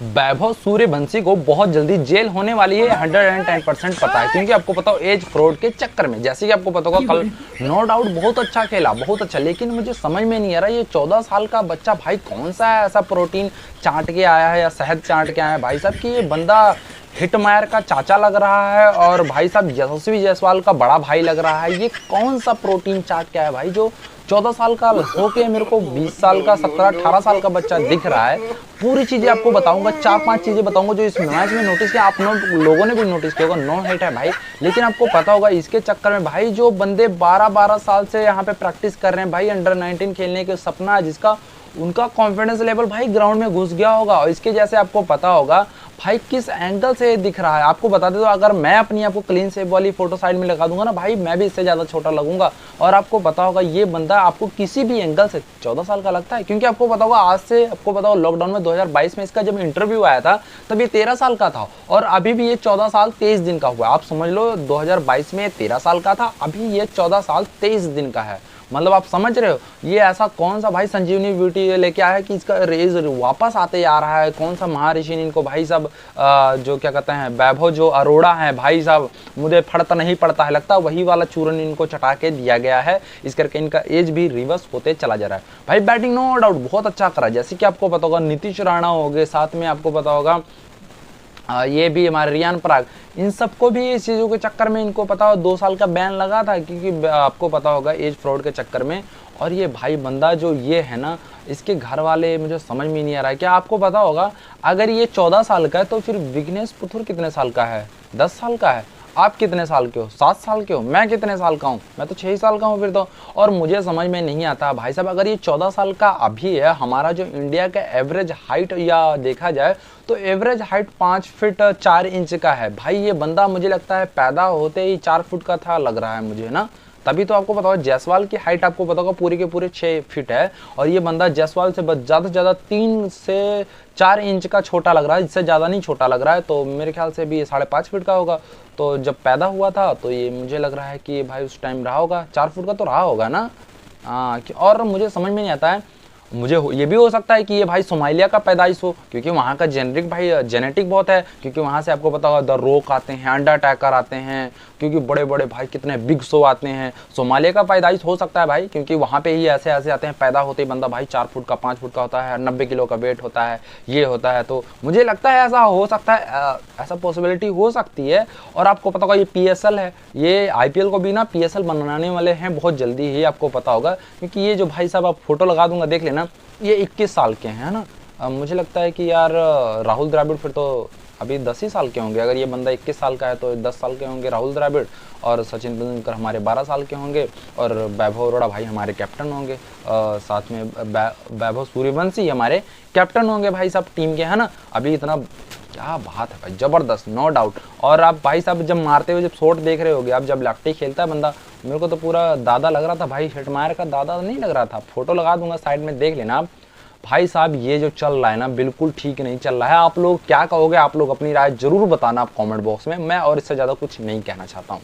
वैभव सूर्यवंशी को बहुत जल्दी जेल होने वाली है, 110% पता है, क्योंकि आपको पता हो एज फ्रॉड के चक्कर में। जैसे कि आपको पता होगा कल नो डाउट बहुत अच्छा खेला, बहुत अच्छा, लेकिन मुझे समझ में नहीं आ रहा ये 14 साल का बच्चा भाई कौन सा है ऐसा प्रोटीन चाट के आया है या शहद चाट के आया है भाई साहब कि ये बंदा हिटमायर का चाचा लग रहा है और भाई साहब यशस्वी जायसवाल का बड़ा भाई लग रहा है। ये कौन सा प्रोटीन चाट के आया है भाई जो 14 साल का होके मेरे को 20 साल का 17-18 साल का बच्चा दिख रहा है। पूरी चीजें आपको बताऊंगा, 4-5 चीजें बताऊंगा जो इस मैच में नोटिस किया, आप लोगों ने भी नोटिस किया होगा। नो हेट है भाई, लेकिन आपको पता होगा इसके चक्कर में भाई जो बंदे 12-12 साल से यहाँ पे प्रैक्टिस कर रहे हैं भाई, अंडर 19 खेलने के सपना है जिसका, उनका कॉन्फिडेंस लेवल भाई ग्राउंड में घुस गया होगा। और इसके जैसे आपको पता होगा भाई किस एंगल से दिख रहा है। आपको बता दे तो अगर मैं अपनी आपको क्लीन शेव वाली फोटो साइड में लगा दूंगा ना भाई, मैं भी इससे ज्यादा छोटा लगूंगा। और आपको पता होगा ये बंदा आपको किसी भी एंगल से 14 साल का लगता है, क्योंकि आपको पता होगा आज से आपको पता होगा लॉकडाउन में 2022 में इसका जब इंटरव्यू आया था तब ये 13 साल का था और अभी भी ये 14 साल 23 दिन का हुआ। आप समझ लो 2022 में 13 साल का था, अभी ये 14 साल 23 दिन का है। मतलब आप समझ रहे हो ये ऐसा कौन सा भाई संजीवनी ब्यूटी लेके आया है कि इसका रेज वापस आते आ रहा है। कौन सा महर्षि इनको भाई साहब जो क्या कहते हैं वैभव जो अरोड़ा है भाई साहब, मुझे फड़ता नहीं पड़ता है लगता वही वाला चूरन इनको चटा के दिया गया है, इस करके इनका एज भी रिवर्स होते चला जा रहा है। भाई बैटिंग नो डाउट बहुत अच्छा करा, जैसे कि आपको पता होगा नीतीश राणा हो गए, साथ में आपको पता होगा ये भी हमारे रियान पराग, इन सबको भी इस चीज़ों के चक्कर में इनको पता हो 2 साल का बैन लगा था, क्योंकि आपको पता होगा एज फ्रॉड के चक्कर में। और ये भाई बंदा जो ये है ना, इसके घर वाले मुझे समझ में नहीं आ रहा है। क्या आपको पता होगा अगर ये 14 साल का है तो फिर विघ्नेश पुथुर कितने साल का है? 10 साल का है। आप कितने साल के हो? 7 साल के हो। मैं कितने साल का हूँ? मैं तो 6 साल का हूँ फिर तो। और मुझे समझ में नहीं आता भाई साहब अगर ये 14 साल का अभी है, हमारा जो इंडिया का एवरेज हाइट या देखा जाए तो एवरेज हाइट 5 फीट 4 इंच का है। भाई ये बंदा मुझे लगता है पैदा होते ही 4 फुट का था लग रहा है मुझे ना। तभी तो आपको पता होगा जायसवाल की हाइट आपको पता होगा पूरे के पूरे 6 फीट है और ये बंदा जायसवाल से ज़्यादा से ज़्यादा 3 से 4 इंच का छोटा लग रहा है, इससे ज़्यादा नहीं छोटा लग रहा है। तो मेरे ख्याल से भी ये 5.5 फीट का होगा। तो जब पैदा हुआ था तो ये मुझे लग रहा है कि भाई उस टाइम रहा होगा 4 फुट का तो रहा होगा ना। और मुझे समझ में नहीं आता है, मुझे ये भी हो सकता है कि ये भाई सोमालिया का पैदाइश हो, क्योंकि वहाँ का जेनेरिक भाई जेनेटिक बहुत है, क्योंकि वहाँ से आपको पता होगा द रॉक आते हैं, अंडरटेकर आते हैं, क्योंकि बड़े बड़े भाई कितने बिग शो आते हैं। सोमालिया का पैदाइश हो सकता है भाई, क्योंकि वहाँ पे ही ऐसे ऐसे आते हैं, पैदा होते ही बंदा भाई 4 फुट का 5 फुट का होता है, 90 किलो का वेट होता है, ये होता है। तो मुझे लगता है ऐसा हो सकता है, ऐसा पॉसिबिलिटी हो सकती है। और आपको पता होगा ये PSL है, ये IPL को भी ना PSL बनाने वाले हैं बहुत जल्दी ही, आपको पता होगा। क्योंकि ये जो भाई साहब आप फोटो लगा दूंगा देख लेना, ये 21 साल के हैं ना। मुझे लगता है कि यार राहुल द्रविड़ फिर तो अभी 10 ही साल के होंगे। अगर ये बंदा 21 साल का है तो 10 साल के होंगे राहुल द्रविड़, और सचिन तेंदुलकर हमारे 12 साल के होंगे, और वैभव अरोड़ा भाई हमारे कैप्टन होंगे, साथ में वैभव सूर्यवंशी हमारे कैप्टन होंगे भाई साहब टीम के, है ना। अभी इतना क्या बात है भाई, जबरदस्त नो डाउट। और आप भाई साहब जब मारते हुए जब शॉट देख रहे होगे, आप जब लेफ्टी खेलता है बंदा, मेरे को तो पूरा दादा लग रहा था भाई, हिटमायर का दादा नहीं लग रहा था। फोटो लगा दूंगा साइड में देख लेना आप। भाई साहब ये जो चल रहा है ना बिल्कुल ठीक नहीं चल रहा है। आप लोग क्या कहोगे? आप लोग अपनी राय जरूर बताना आप कमेंट बॉक्स में। मैं और इससे ज़्यादा कुछ नहीं कहना चाहता हूँ।